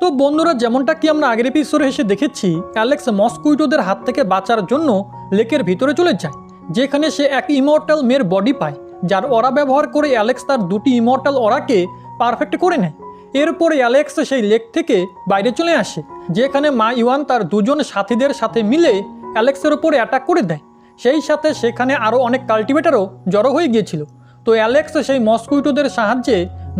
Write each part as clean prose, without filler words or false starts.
তো বন্ধুরা, যেমনটা কি আমরা আগের এপিসোডে এসে দেখেছি, অ্যালেক্স মস্কুইটোদের হাত থেকে বাঁচার জন্য লেকের ভিতরে চলে যায়, যেখানে সে এক ইমর্টাল মেয়ের বডি পায়, যার অরা ব্যবহার করে অ্যালেক্স তার দুটি ইমর্টাল অরাকে পারফেক্ট করে নেয়। এরপরে অ্যালেক্স সেই লেক থেকে বাইরে চলে আসে, যেখানে মা ইওয়ান তার দুজন সাথীদের সাথে মিলে অ্যালেক্সের উপরে অ্যাটাক করে দেয়। সেই সাথে সেখানে আরও অনেক কাল্টিভেটারও জড়ো হয়ে গিয়েছিল। তো অ্যালেক্স সেই মস্কুইটোদের সাহায্যে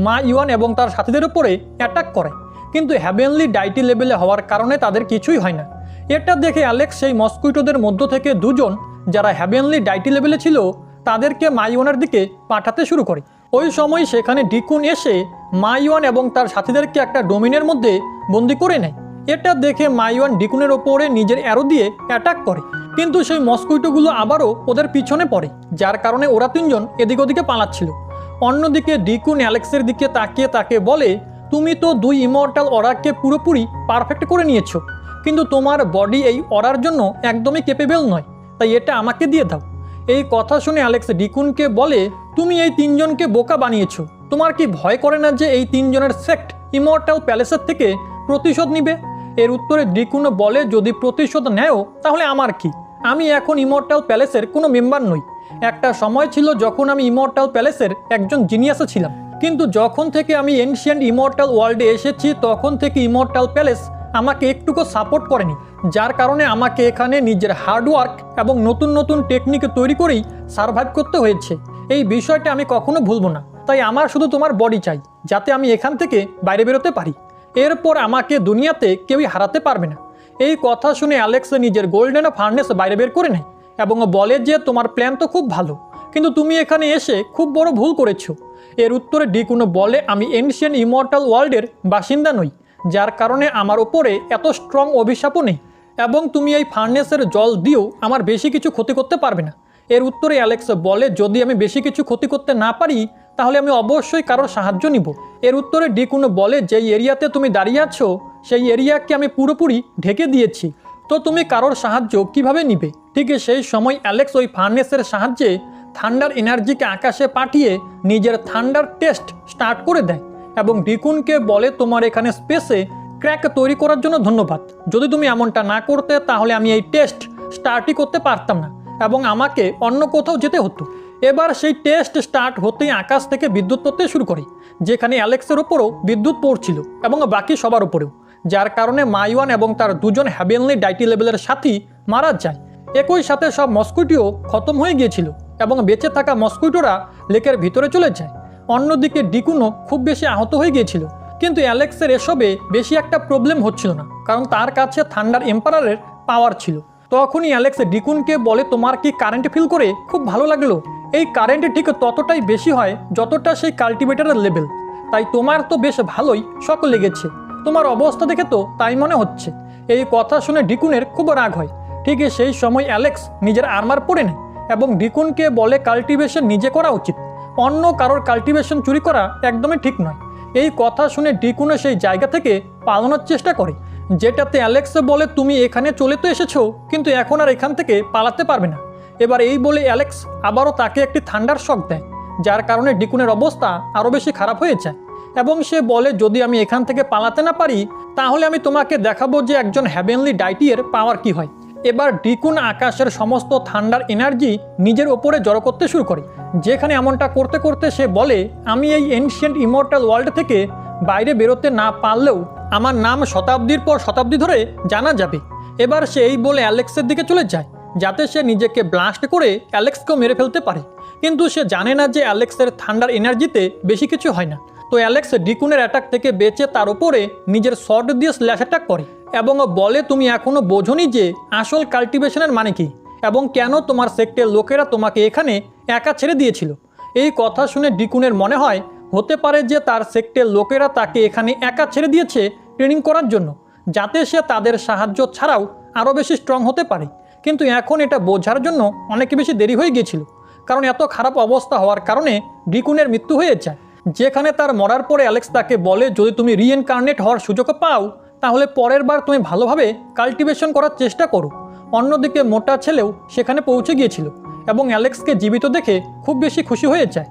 মা ইওয়ান এবং তার সাথীদের উপরে অ্যাটাক করে, কিন্তু হ্যাভেনলি ডাইটি লেভেলে হওয়ার কারণে তাদের কিছুই হয় না। এটা দেখে অ্যালেক্স সেই মস্কুইটোদের মধ্য থেকে দুজন যারা হ্যাভেনলি ডাইটি লেভেলে ছিল তাদেরকে মাইওয়ানের দিকে পাঠাতে শুরু করে। ওই সময় সেখানে ডিকুন এসে মাইওয়ান এবং তার সাথীদেরকে একটা ডোমিনের মধ্যে বন্দি করে নেয়। এটা দেখে মাইওয়ান ডিকুনের ওপরে নিজের অ্যারো দিয়ে অ্যাটাক করে, কিন্তু সেই মস্কুইটোগুলো আবারও ওদের পিছনে পড়ে, যার কারণে ওরা তিনজন এদিক ওদিকে পালাচ্ছিল। অন্যদিকে ডিকুন অ্যালেক্সের দিকে তাকিয়ে তাকে বলে, তুমি তো দুই ইমর্টাল অরাকে পুরোপুরি পারফেক্ট করে নিয়েছো, কিন্তু তোমার বডি এই অরার জন্য একদমই ক্যাপেবল নয়, তাই এটা আমাকে দিয়ে দাও। এই কথা শুনে অ্যালেক্স ডিকুনকে বলে, তুমি এই তিনজনকে বোকা বানিয়েছো, তোমার কি ভয় করে না যে এই তিনজনের সেক্ট ইমর্টাল প্যালেসের থেকে প্রতিশোধ নিবে? এর উত্তরে ডিকুন বলে, যদি প্রতিশোধ নেও তাহলে আমার কি, আমি এখন ইমর্টাল প্যালেসের কোনো মেম্বার নই। একটা সময় ছিল যখন আমি ইমর্টাল প্যালেসের একজন জিনিয়াসে ছিলাম, কিন্তু যখন থেকে আমি এনশিয়েন্ট ইমর্টাল ওয়ার্ল্ডে এসেছি তখন থেকে ইমর্টাল প্যালেস আমাকে একটুকু সাপোর্ট করেনি, যার কারণে আমাকে এখানে নিজের হার্ডওয়ার্ক এবং নতুন নতুন টেকনিক তৈরি করেই সার্ভাইভ করতে হয়েছে। এই বিষয়টা আমি কখনো ভুলবো না, তাই আমার শুধু তোমার বডি চাই, যাতে আমি এখান থেকে বাইরে বেরোতে পারি। এরপর আমাকে দুনিয়াতে কেউই হারাতে পারবে না। এই কথা শুনে অ্যালেক্স নিজের গোল্ডেন ফার্নেস বাইরে বের করে নেয় এবং বলে যে, তোমার প্ল্যান তো খুব ভালো, কিন্তু তুমি এখানে এসে খুব বড় ভুল করেছো। এর উত্তরে ডিকুন বলে, আমি এনশিয়েন্ট ইমর্টাল ওয়ার্ল্ডের বাসিন্দা নই, যার কারণে আমার ওপরে এত স্ট্রং অভিশাপও নেই, এবং তুমি এই ফার্নেসের জল দিয়েও আমার বেশি কিছু ক্ষতি করতে পারবে না। এর উত্তরে অ্যালেক্স বলে, যদি আমি বেশি কিছু ক্ষতি করতে না পারি তাহলে আমি অবশ্যই কারোর সাহায্য নিব। এর উত্তরে ডিকুন বলে, যেই এরিয়াতে তুমি দাঁড়িয়ে আছো সেই এরিয়াকে আমি পুরোপুরি ঢেকে দিয়েছি, তো তুমি কারোর সাহায্য কিভাবে নিবে? ঠিক সেই সময় অ্যালেক্স ওই ফার্নেসের সাহায্যে থান্ডার এনার্জিকে আকাশে পাঠিয়ে নিজের থান্ডার টেস্ট স্টার্ট করে দেয় এবং ডিকুনকে বলে, তোমার এখানে স্পেসে ক্র্যাক তৈরি করার জন্য ধন্যবাদ। যদি তুমি এমনটা না করতে তাহলে আমি এই টেস্ট স্টার্টই করতে পারতাম না এবং আমাকে অন্য কোথাও যেতে হতো। এবার সেই টেস্ট স্টার্ট হতেই আকাশ থেকে বিদ্যুৎ পড়তে শুরু করে, যেখানে অ্যালেক্সের ওপরও বিদ্যুৎ পড়ছিল এবং বাকি সবার ওপরেও, যার কারণে মাইওয়ান এবং তার দুজন হ্যাভেনলি ডাইটি লেভেলের সাথী মারা যায়। একই সাথে সব মস্কুইটিও খতম হয়ে গিয়েছিল এবং বেঁচে থাকা মস্কুইটোরা লেকের ভিতরে চলে যায়। অন্যদিকে ডিকুনও খুব বেশি আহত হয়ে গিয়েছিল, কিন্তু অ্যালেক্সের এসবে বেশি একটা প্রবলেম হচ্ছিল না, কারণ তার কাছে থান্ডার এম্পারারের পাওয়ার ছিল। তখনই অ্যালেক্স ডিকুনকে বলে, তোমার কি কারেন্ট ফিল করে খুব ভালো লাগলো? এই কারেন্ট ঠিক ততটাই বেশি হয় যতটা সেই কাল্টিভেটারের লেভেল, তাই তোমার তো বেশ ভালোই শক লেগেছে, তোমার অবস্থা দেখে তো তাই মনে হচ্ছে। এই কথা শুনে ডিকুনের খুব রাগ হয়। ঠিক সেই সময় অ্যালেক্স নিজের আর্মার পরে নেয় এবং ডিকুনকে বলে, কাল্টিভেশন নিজে করা উচিত, অন্য কারোর কাল্টিভেশন চুরি করা একদমই ঠিক নয়। এই কথা শুনে ডিকুনও সেই জায়গা থেকে পালানোর চেষ্টা করে, যেটাতে অ্যালেক্স বলে, তুমি এখানে চলে তো এসেছো, কিন্তু এখন আর এখান থেকে পালাতে পারবে না। এবার এই বলে অ্যালেক্স আবারও তাকে একটি থান্ডার শক দেয়, যার কারণে ডিকুনের অবস্থা আরও বেশি খারাপ হয়ে যায় এবং সে বলে, যদি আমি এখান থেকে পালাতে না পারি তাহলে আমি তোমাকে দেখাবো যে একজন হ্যাভেনলি ডাইটিয়ের পাওয়ার কি হয়। এবার ডিকুন আকাশের সমস্ত থান্ডার এনার্জি নিজের ওপরে জড়ো করতে শুরু করে, যেখানে এমনটা করতে করতে সে বলে, আমি এই এনশিয়েন্ট ইমর্টাল ওয়ার্ল্ড থেকে বাইরে বেরোতে না পারলেও আমার নাম শতাব্দীর পর শতাব্দী ধরে জানা যাবে। এবার সে এই বলে অ্যালেক্সের দিকে চলে যায়, যাতে সে নিজেকে ব্লাস্ট করে অ্যালেক্সকেও মেরে ফেলতে পারে, কিন্তু সে জানে না যে অ্যালেক্সের থান্ডার এনার্জিতে বেশি কিছু হয় না। তো অ্যালেক্স ডিকুনের অ্যাটাক থেকে বেঁচে তার উপরে নিজের শর্ট দিয়ে স্ল্যাশ অ্যাটাক করে এবং বলে, তুমি এখনও বোঝোনি যে আসল কাল্টিভেশনের মানে কি এবং কেন তোমার সেক্টের লোকেরা তোমাকে এখানে একা ছেড়ে দিয়েছিল। এই কথা শুনে ডিকুনের মনে হয়, হতে পারে যে তার সেক্টের লোকেরা তাকে এখানে একা ছেড়ে দিয়েছে ট্রেনিং করার জন্য, যাতে সে তাদের সাহায্য ছাড়াও আরও বেশি স্ট্রং হতে পারে। কিন্তু এখন এটা বোঝার জন্য অনেক বেশি দেরি হয়ে গিয়েছিল, কারণ এত খারাপ অবস্থা হওয়ার কারণে ডিকুনের মৃত্যু হয়ে যায়, যেখানে তার মরার পরে অ্যালেক্স তাকে বলে, যদি তুমি রিইনকার্নেট হওয়ার সুযোগ পাও তাহলে পরের বার তুমি ভালোভাবে কাল্টিভেশন করার চেষ্টা করো। অন্যদিকে মোটা ছেলেও সেখানে পৌঁছে গিয়েছিল এবং অ্যালেক্সকে জীবিত দেখে খুব বেশি খুশি হয়ে যায়।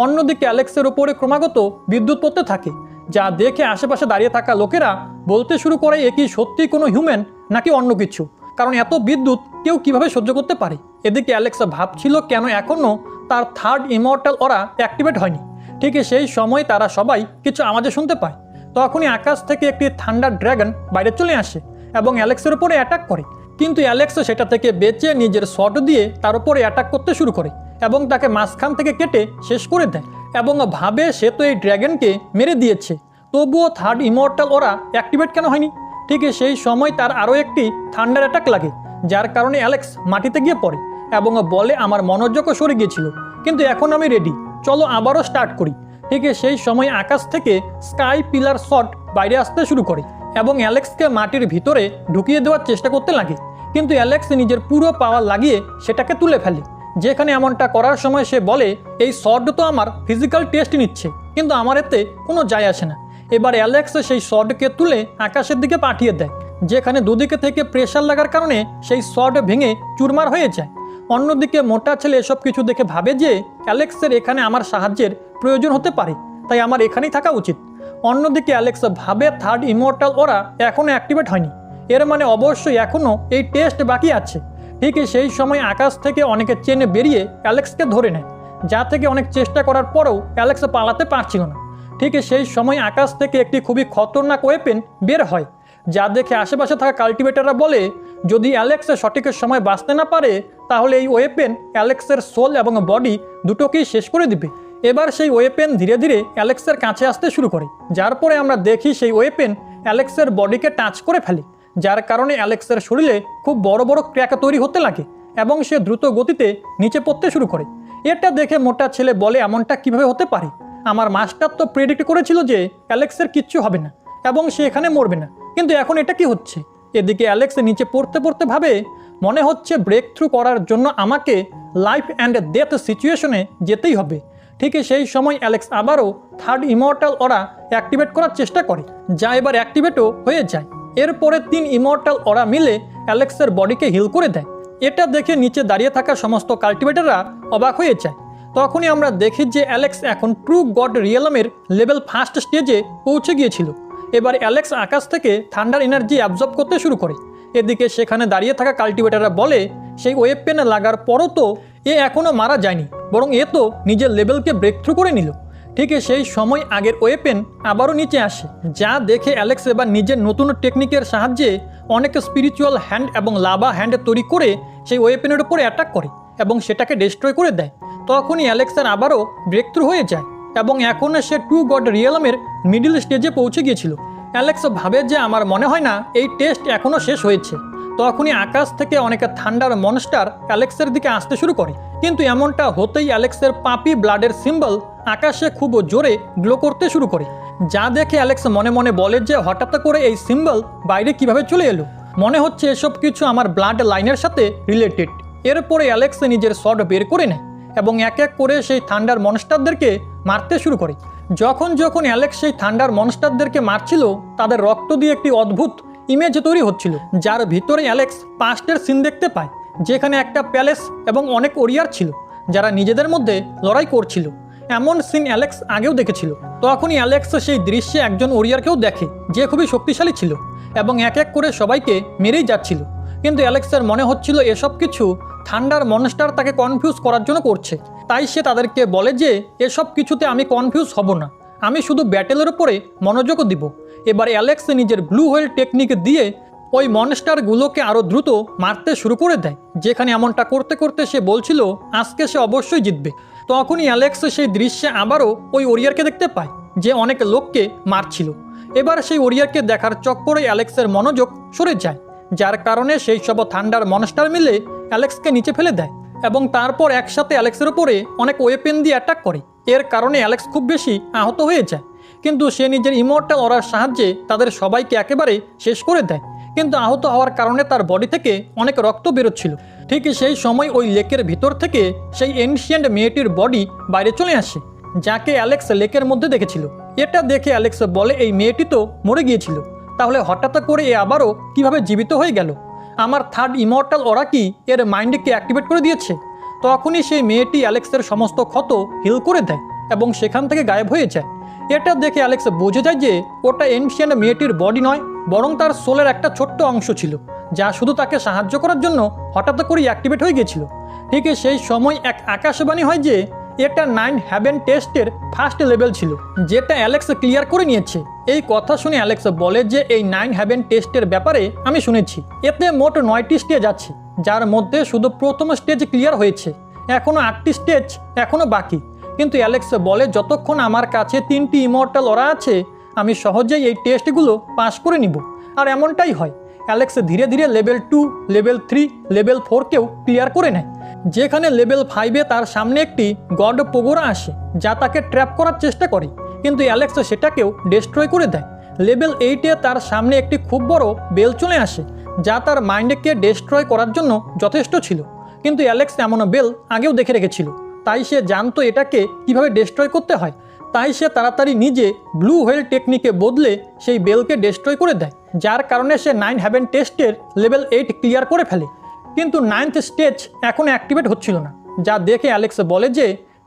অন্যদিকে অ্যালেক্সের ওপরে ক্রমাগত বিদ্যুৎ পড়তে থাকে, যা দেখে আশেপাশে দাঁড়িয়ে থাকা লোকেরা বলতে শুরু করে এ কি সত্যি কোনো হিউম্যান নাকি অন্য কিছু, কারণ এত বিদ্যুৎ কেউ কিভাবে সহ্য করতে পারে। এদিকে অ্যালেক্স ভাবছিল কেন এখনও তার থার্ড ইমর্টাল অরা অ্যাক্টিভেট হয়নি। ঠিক সেই সময় তারা সবাই কিছু আওয়াজে শুনতে পায়। তখনই আকাশ থেকে একটি থান্ডার ড্রাগন বাইরে চলে আসে এবং অ্যালেক্সের উপরে অ্যাটাক করে, কিন্তু অ্যালেক্স সেটা থেকে বেঁচে নিজের শট দিয়ে তার উপরে অ্যাটাক করতে শুরু করে এবং তাকে মাঝখান থেকে কেটে শেষ করে দেয় এবং ভাবে সে তো এই ড্রাগনকে মেরে দিয়েছে, তবুও থার্ড ইমর্টাল ওরা অ্যাক্টিভেট কেন হয়নি। ঠিক সেই সময় তার আরও একটি থান্ডার অ্যাটাক লাগে, যার কারণে অ্যালেক্স মাটিতে গিয়ে পড়ে এবং বলে আমার মনোযোগও সরে গিয়েছিল, কিন্তু এখন আমি রেডি, চলো আবারও স্টার্ট করি। ঠিক সেই সময় আকাশ থেকে স্কাই পিলার শট বাইরে আসতে শুরু করে এবং অ্যালেক্সকে মাটির ভিতরে ঢুকিয়ে দেওয়ার চেষ্টা করতে লাগে, কিন্তু অ্যালেক্স নিজের পুরো পাওয়ার লাগিয়ে সেটাকে তুলে ফেলে। যেখানে এমনটা করার সময় সে বলে এই শট তো আমার ফিজিক্যাল টেস্ট নিচ্ছে, কিন্তু আমার এতে কোনো যায় আসে না। এবার অ্যালেক্স সেই শটকে তুলে আকাশের দিকে পাঠিয়ে দেয়, যেখানে দুদিকে থেকে প্রেশার লাগার কারণে সেই শট ভেঙে চুরমার হয়ে যায়। অন্যদিকে মোটা ছেলে এসব কিছু দেখে ভাবে যে অ্যালেক্সের এখানে আমার সাহায্যের প্রয়োজন হতে পারে, তাই আমার এখানেই থাকা উচিত। অন্যদিকে অ্যালেক্স ভাবে থার্ড ইমর্টাল ওরা এখনও অ্যাক্টিভেট হয়নি, এর মানে অবশ্যই এখনও এই টেস্ট বাকি আছে। ঠিক সেই সময় আকাশ থেকে অনেকে চেনে বেরিয়ে অ্যালেক্সকে ধরে নেয়, যা থেকে অনেক চেষ্টা করার পরেও অ্যালেক্স পালাতে পারছিল না। ঠিক সেই সময় আকাশ থেকে একটি খুবই খতরনাক ওয়েপেন বের হয়, যা দেখে আশেপাশে থাকা কাল্টিভেটাররা বলে যদি অ্যালেক্স সঠিক সময় বাঁচতে না পারে তাহলে এই ওয়েপেন অ্যালেক্সের সোল এবং বডি দুটোকেই শেষ করে দিবে। এবার সেই ওয়েপেন ধীরে ধীরে অ্যালেক্সের কাছে আসতে শুরু করে, যার পরে আমরা দেখি সেই ওয়েপেন অ্যালেক্সের বডিকে টাচ করে ফেলে, যার কারণে অ্যালেক্সের শরীরে খুব বড় বড় ক্র্যাক তৈরি হতে লাগে এবং সে দ্রুত গতিতে নিচে পড়তে শুরু করে। এটা দেখে মোটা ছেলে বলে এমনটা কিভাবে হতে পারে, আমার মাস্টার তো প্রেডিক্ট করেছিল যে অ্যালেক্সের কিচ্ছু হবে না এবং সে এখানে মরবে না, কিন্তু এখন এটা কি হচ্ছে। এদিকে অ্যালেক্স নিচে পড়তে পড়তে ভাবে মনে হচ্ছে ব্রেক থ্রু করার জন্য আমাকে লাইফ অ্যান্ড ডেথ সিচুয়েশনে যেতেই হবে। ঠিক সেই সময় অ্যালেক্স আবারও থার্ড ইমর্টাল ওরা অ্যাক্টিভেট করার চেষ্টা করে, যা এবার অ্যাক্টিভেটও হয়ে যায়। এরপরে 3 ইমর্টাল ওরা মিলে অ্যালেক্সের বডিকে হিল করে দেয়। এটা দেখে নিচে দাঁড়িয়ে থাকা সমস্ত কাল্টিভেটাররা অবাক হয়ে যায়। তখনই আমরা দেখি যে অ্যালেক্স এখন ট্রু গড রিয়েলমের লেভেল ফার্স্ট স্টেজে পৌঁছে গিয়েছিল। এবার অ্যালেক্স আকাশ থেকে থান্ডার এনার্জি অ্যাবজর্ব করতে শুরু করে। এদিকে সেখানে দাঁড়িয়ে থাকা কাল্টিভেটাররা বলে সেই ওয়েপেন লাগার পরও তো এ এখনও মারা যায়নি, বরং এ তো নিজের লেভেলকে ব্রেক থ্রু করে নিল। ঠিক সেই সময় আগের ওয়েপেন আবারও নিচে আসে, যা দেখে অ্যালেক্স এবার নিজের নতুন টেকনিকের সাহায্যে অনেক স্পিরিচুয়াল হ্যান্ড এবং লাভা হ্যান্ড তৈরি করে সেই ওয়েপেনের উপরে অ্যাটাক করে এবং সেটাকে ডিস্ট্রয় করে দেয়। তখনই অ্যালেক্সের আবারও ব্রেক থ্রু হয়ে যায় এবং এখন সে ট্রু গড রিয়েলমের মিডল স্টেজে পৌঁছে গিয়েছিল। অ্যালেক্স ভাবে যে আমার মনে হয় না এই টেস্ট এখনও শেষ হয়েছে। তখনই আকাশ থেকে অনেকে থান্ডার মনস্টার অ্যালেক্সের দিকে আসতে শুরু করে, কিন্তু এমনটা হতেই অ্যালেক্সের পাপি ব্লাডের সিম্বল আকাশে খুব জোরে গ্লো করতে শুরু করে, যা দেখে অ্যালেক্স মনে মনে বলে যে হঠাৎ করে এই সিম্বল বাইরে কিভাবে চলে এলো, মনে হচ্ছে এসব কিছু আমার ব্লাড লাইনের সাথে রিলেটেড। এরপরে অ্যালেক্স নিজের শট বের করে নেয় এবং এক এক করে সেই থান্ডার মনস্টারদেরকে মারতে শুরু করে। যখন যখন অ্যালেক্স সেই থান্ডার মনস্টারদেরকে মারছিল তাদের রক্ত দিয়ে একটি অদ্ভুত ইমেজ তৈরি হচ্ছিল, যার ভিতরে অ্যালেক্স পাস্টের সিন দেখতে পায়, যেখানে একটা প্যালেস এবং অনেক ওরিয়ার ছিল যারা নিজেদের মধ্যে লড়াই করছিল। এমন সিন অ্যালেক্স আগেও দেখেছিল। তখনই অ্যালেক্স সেই দৃশ্যে একজন ওরিয়ারকেও দেখে যে খুবই শক্তিশালী ছিল এবং এক এক করে সবাইকে মেরেই যাচ্ছিল, কিন্তু অ্যালেক্সের মনে হচ্ছিল এসব কিছু থান্ডার মনস্টার তাকে কনফিউজ করার জন্য করছে। তাই সে তাদেরকে বলে যে এসব কিছুতে আমি কনফিউজ হব না, আমি শুধু ব্যাটেলের উপরে মনোযোগ দিব। এবার অ্যালেক্স নিজের ব্লু হোয়েল টেকনিক দিয়ে ওই মনস্টারগুলোকে আরও দ্রুত মারতে শুরু করে দেয়, যেখানে এমনটা করতে করতে সে বলছিল আজকে সে অবশ্যই জিতবে। তখনই অ্যালেক্স সেই দৃশ্যে আবারও ওই ওরিয়ারকে দেখতে পায় যে অনেক লোককে মারছিল। এবার সেই ওরিয়ারকে দেখার চক্করে অ্যালেক্সের মনোযোগ সরে যায়, যার কারণে সেই সব থান্ডার মনস্টার মিলে অ্যালেক্সকে নিচে ফেলে দেয় এবং তারপর একসাথে অ্যালেক্সের উপরে অনেক ওয়েপেন দিয়ে অ্যাটাক করে। এর কারণে অ্যালেক্স খুব বেশি আহত হয়ে যায়, কিন্তু সে নিজের ইমর্টাল অরার সাহায্যে তাদের সবাইকে একেবারে শেষ করে দেয়, কিন্তু আহত হওয়ার কারণে তার বডি থেকে অনেক রক্ত বেরোচ্ছিল। ঠিক সেই সময় ওই লেকের ভিতর থেকে সেই এনশিয়েন্ট মেয়েটির বডি বাইরে চলে আসে, যাকে অ্যালেক্স লেকের মধ্যে দেখেছিল। এটা দেখে অ্যালেক্স বলে এই মেয়েটি তো মরে গিয়েছিল, তাহলে হঠাৎ করে এ আবারও কিভাবে জীবিত হয়ে গেল? আমার থার্ড ইমর্টাল ওরা কি এর মাইন্ডকে অ্যাক্টিভেট করে দিয়েছে? তখনই সেই মেয়েটি অ্যালেক্সের সমস্ত ক্ষত হিল করে দেয় এবং সেখান থেকে গায়েব হয়ে যায়। এটা দেখে অ্যালেক্স বুঝে যায় যে ওটা এনশিয়েন্ট মেয়েটির বডি নয়, বরং তার সোলের একটা ছোট্ট অংশ ছিল, যা শুধু তাকে সাহায্য করার জন্য হঠাৎ করেই অ্যাক্টিভেট হয়ে গিয়েছিল। ঠিক সেই সময় এক আকাশবাণী হয় যে এটা 9 হ্যাভেন টেস্টের ফার্স্ট লেভেল ছিল, যেটা অ্যালেক্স ক্লিয়ার করে নিয়েছে। এই কথা শুনে অ্যালেক্স বলে যে এই 9 হ্যাভেন টেস্টের ব্যাপারে আমি শুনেছি। এতে মোট 9টি স্টেজ আছে, যার মধ্যে শুধু প্রথম স্টেজ ক্লিয়ার হয়েছে, এখনও 8টি স্টেজ এখনও বাকি। কিন্তু অ্যালেক্স বলে যতক্ষণ আমার কাছে 3টি ইমর্টাল অরা আছে, আমি সহজেই এই টেস্টগুলো পাস করে নিব। আর এমনটাই হয়। অ্যালেক্স ধীরে ধীরে লেভেল 2, লেভেল 3, লেভেল 4কেও ক্লিয়ার করে নেয়, যেখানে লেভেল 5-এ তার সামনে একটি গড পোগোরা আসে, যা তাকে ট্র্যাপ করার চেষ্টা করে, কিন্তু অ্যালেক্স সেটাকেও ডিস্ট্রয় করে দেয়। লেভেল 8-এ তার সামনে একটি খুব বড় বেল চলে আসে, যা তার মাইন্ডকে ডিস্ট্রয় করার জন্য যথেষ্ট ছিল, কিন্তু অ্যালেক্স এমন বেল আগেও দেখে রেখেছিল, তাই সে জানতো এটাকে কিভাবে ডিস্ট্রয় করতে হয়। তাই সে তাড়াতাড়ি নিজে ব্লু হোয়েল টেকনিকে বদলে সেই বেলকে ডিস্ট্রয় করে দেয়, যার কারণে সে 9 হ্যাভেন টেস্টের লেভেল 8 ক্লিয়ার করে ফেলে। কিন্তু 9th স্টেজ এখনও অ্যাক্টিভেট হচ্ছিল না, যা দেখে অ্যালেক্স বলে যে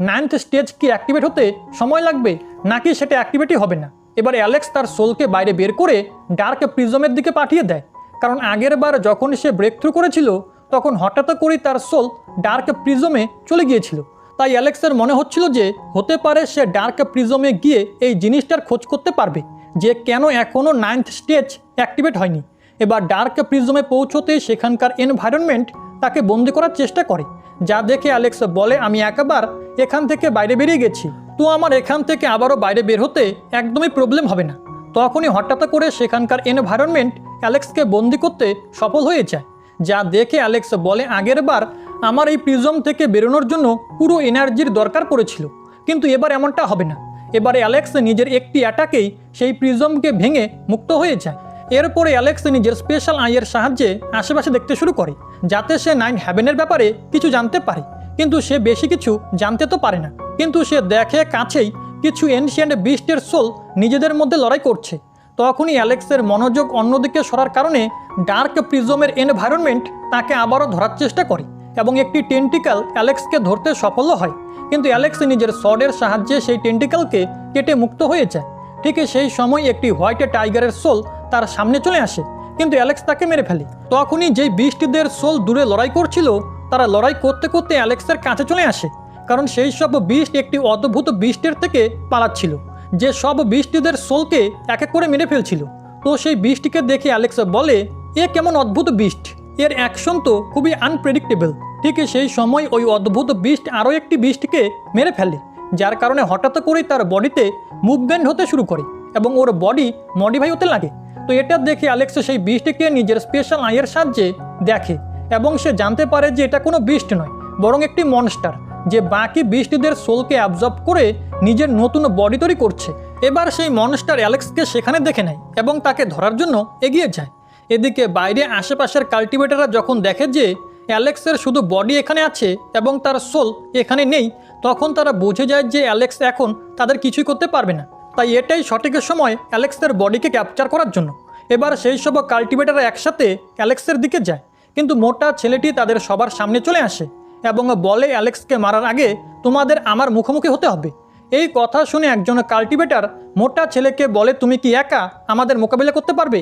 9th স্টেজ কি অ্যাক্টিভেট হতে সময় লাগবে, নাকি সেটা অ্যাক্টিভেটই হবে না। এবার অ্যালেক্স তার সোলকে বাইরে বের করে ডার্ক প্রিজমের দিকে পাঠিয়ে দেয়, কারণ আগের বার যখন সে ব্রেক থ্রু করেছিল তখন হঠাৎ করেই তার সোল ডার্ক প্রিজমে চলে গিয়েছিল। তাই অ্যালেক্সের মনে হচ্ছিল যে হতে পারে সে ডার্ক প্রিজমে গিয়ে এই জিনিসটার খোঁজ করতে পারবে যে কেন এখনও 9th স্টেজ অ্যাক্টিভেট হয়নি। এবার ডার্ক প্রিজমে পৌঁছতেই সেখানকার এনভায়রনমেন্ট তাকে বন্দি করার চেষ্টা করে, যা দেখে অ্যালেক্স বলে আমি একবার এখান থেকে বাইরে বেরিয়ে গেছি, তো আমার এখান থেকে আবারও বাইরে বের হতে একদমই প্রবলেম হবে না। তখনই হঠাৎ করে সেখানকার এনভায়রনমেন্ট অ্যালেক্সকে বন্দি করতে সফল হয়ে যায়, যা দেখে অ্যালেক্স বলে আগের বার আমার এই প্রিজম থেকে বেরোনোর জন্য পুরো এনার্জির দরকার পড়েছিল, কিন্তু এবার এমনটা হবে না। এবারে অ্যালেক্স নিজের একটি অ্যাটাকেই সেই প্রিজমকে ভেঙে মুক্ত হয়ে যায়। এরপরে অ্যালেক্স নিজের স্পেশাল আইয়ের সাহায্যে আশেপাশে দেখতে শুরু করে, যাতে সে 9 হ্যাভেনের ব্যাপারে কিছু জানতে পারে, কিন্তু সে বেশি কিছু জানতে তো পারে না। কিন্তু সে দেখে কাছেই কিছু এনশিয়েন্ট বিস্টের সোল নিজেদের মধ্যে লড়াই করছে। তখনই অ্যালেক্সের মনোযোগ অন্যদিকে সরার কারণে ডার্ক প্রিজমের এনভায়রনমেন্ট তাকে আবারও ধরার চেষ্টা করে এবং একটি টেন্টিক্যাল অ্যালেক্সকে ধরতে সফল হয়, কিন্তু অ্যালেক্স নিজের সর্ডের সাহায্যে সেই টেন্টিক্যালকে কেটে মুক্ত হয়ে যায়। ঠিক সেই সময় একটি হোয়াইট টাইগারের সোল তার সামনে চলে আসে, কিন্তু অ্যালেক্স তাকে মেরে ফেলে। তখনই যেই বিস্টদের সোল দূরে লড়াই করছিল তারা লড়াই করতে করতে অ্যালেক্সের কাছে চলে আসে, কারণ সেই সব বিস্ট একটি অদ্ভুত বিস্টের থেকে পালাচ্ছিল, যে সব বিস্টদের সোলকে এক এক করে মেরে ফেলছিল। তো সেই বিস্টকে দেখে অ্যালেক্স বলে এ কেমন অদ্ভুত বিস্ট, এর অ্যাকশন তো খুবই আনপ্রেডিক্টেবল। ঠিক সেই সময় ওই অদ্ভুত বিস্ট আরও একটি বিস্টকে মেরে ফেলে, যার কারণে হঠাৎ করেই তার বডিতে মুভমেন্ট হতে শুরু করে এবং ওর বডি মডিফাই হতে লাগে। তো এটা দেখে অ্যালেক্স সেই বিস্টকে নিজের স্পেশাল আইয়ের সাহায্যে দেখে এবং সে জানতে পারে যে এটা কোনো বিস্ট নয়, বরং একটি মনস্টার, যে বাকি বিস্টদের সোলকে অ্যাবজর্ব করে নিজের নতুন বডি তৈরি করছে। এবার সেই মনস্টার অ্যালেক্সকে সেখানে দেখে নেয় এবং তাকে ধরার জন্য এগিয়ে যায়। এদিকে বাইরে আশেপাশের কাল্টিভেটাররা যখন দেখে যে অ্যালেক্সের শুধু বডি এখানে আছে এবং তার সোল এখানে নেই, তখন তারা বুঝে যায় যে অ্যালেক্স এখন তাদের কিছুই করতে পারবে না। তাই এটাই সঠিক সময় অ্যালেক্সের বডিকে ক্যাপচার করার জন্য। এবার সেই সব কাল্টিভেটাররা একসাথে অ্যালেক্সের দিকে যায়, কিন্তু মোটা ছেলেটি তাদের সবার সামনে চলে আসে এবং বলে অ্যালেক্সকে মারার আগে তোমাদের আমার মুখোমুখি হতে হবে। এই কথা শুনে একজন কাল্টিভেটার মোটা ছেলেকে বলে তুমি কি একা আমাদের মোকাবিলা করতে পারবে?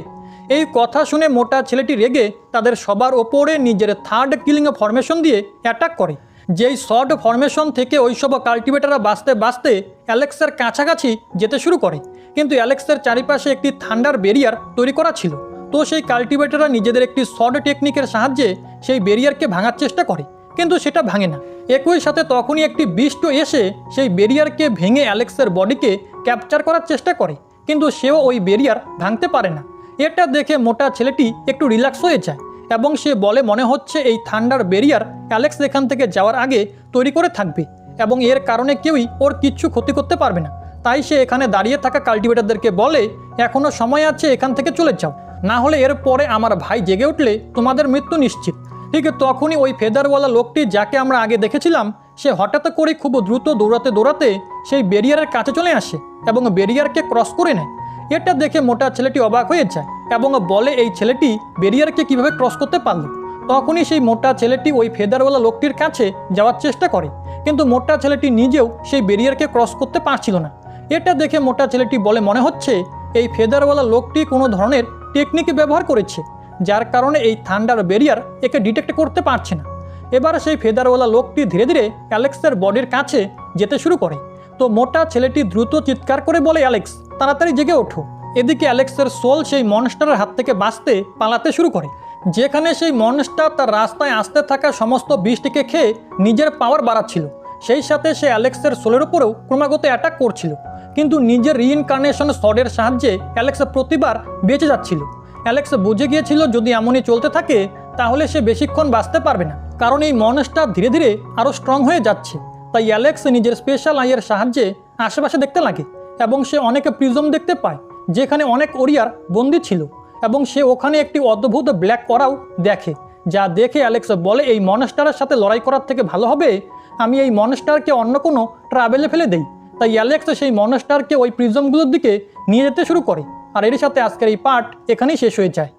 এই কথা শুনে মোটা ছেলেটি রেগে তাদের সবার ওপরে নিজের থার্ড কিলিং ফরমেশন দিয়ে অ্যাটাক করে। যেই শর্ট ফরমেশন থেকে ওইসব কাল্টিভেটাররা বাঁচতে বাঁচতে অ্যালেক্সের কাছাকাছি যেতে শুরু করে, কিন্তু অ্যালেক্সের চারিপাশে একটি থান্ডার ব্যারিয়ার তৈরি করা ছিল। তো সেই কাল্টিভেটাররা নিজেদের একটি শর্ট টেকনিকের সাহায্যে সেই ব্যারিয়ারকে ভাঙার চেষ্টা করে, কিন্তু সেটা ভাঙে না। একই সাথে তখনই একটি বিস্ট এসে সেই ব্যারিয়ারকে ভেঙে অ্যালেক্সের বডিকে ক্যাপচার করার চেষ্টা করে, কিন্তু সেও ওই ব্যারিয়ার ভাঙতে পারে না। এটা দেখে মোটা ছেলেটি একটু রিল্যাক্স হয়ে যায় এবং সে বলে মনে হচ্ছে এই থান্ডার ব্যারিয়ার অ্যালেক্স এখান থেকে যাওয়ার আগে তৈরি করে থাকবে এবং এর কারণে কেউই ওর কিচ্ছু ক্ষতি করতে পারবে না। তাই সে এখানে দাঁড়িয়ে থাকা কাল্টিভেটারদেরকে বলে এখনও সময় আছে, এখান থেকে চলে যাও, না হলে এর পরে আমার ভাই জেগে উঠলে তোমাদের মৃত্যু নিশ্চিত। ঠিক তখনই ওই ফেদারওয়ালা লোকটি যাকে আমরা আগে দেখেছিলাম, সে হঠাৎ করে খুব দ্রুত দৌড়াতে দৌড়াতে সেই ব্যারিয়ারের কাছে চলে আসে এবং ব্যারিয়ারকে ক্রস করে নেয়। এটা দেখে মোটা ছেলেটি অবাক হয়ে যায় এবং বলে এই ছেলেটি ব্যারিয়ারকে কিভাবে ক্রস করতে পারল। তখনই সেই মোটা ছেলেটি ওই ফেদারওয়ালা লোকটির কাছে যাওয়ার চেষ্টা করে, কিন্তু মোটা ছেলেটি নিজেও সেই ব্যারিয়ারকে ক্রস করতে পারছিল না। এটা দেখে মোটা ছেলেটি বলে, মনে হচ্ছে এই ফেদারওয়ালা লোকটি কোনো ধরনের টেকনিক ব্যবহার করেছে, যার কারণে এই থান্ডার ব্যারিয়ার একে ডিটেক্ট করতে পারছে না। এবার সেই ফেদারওয়ালা লোকটি ধীরে ধীরে অ্যালেক্সের বডির কাছে যেতে শুরু করে। তো মোটা ছেলেটি দ্রুত চিৎকার করে বলে, অ্যালেক্স তাড়াতাড়ি জেগে ওঠো। এদিকে অ্যালেক্সের সোল সেই মনস্টারের হাত থেকে বাঁচতে পালাতে শুরু করে, যেখানে সেই মনস্টার তার রাস্তায় আসতে থাকা সমস্ত বৃষ্টিকে খেয়ে নিজের পাওয়ার বাড়াচ্ছিল। সেই সাথে সে অ্যালেক্সের সোলের উপরেও ক্রমাগত অ্যাটাক করছিল, কিন্তু নিজের রিইনকার্নেশন সডের সাহায্যে অ্যালেক্স প্রতিবার বেঁচে যাচ্ছিল। অ্যালেক্স বুঝে গিয়েছিল যদি এমনই চলতে থাকে তাহলে সে বেশিক্ষণ বাঁচতে পারবে না, কারণ এই মনস্টার ধীরে ধীরে আরও স্ট্রং হয়ে যাচ্ছে। তাই অ্যালেক্স নিজের স্পেশাল আইয়ের সাহায্যে আশেপাশে দেখতে লাগে এবং সে অনেক প্রিজম দেখতে পায় যেখানে অনেক ওরিয়ার বন্দী ছিল, এবং সে ওখানে একটি অদ্ভুত ব্ল্যাক অরাও দেখে, যা দেখে অ্যালেক্স বলে, এই মনস্টারের সাথে লড়াই করার থেকে ভালো হবে আমি এই মনস্টারকে অন্য কোনো ট্রাভেলে ফেলে দেই। তাই অ্যালেক্স সেই মনস্টারকে ওই প্রিজমগুলোর দিকে নিয়ে যেতে শুরু করে। আর এর সাথে আজকের এই পার্ট এখানেই শেষ হয়ে যায়।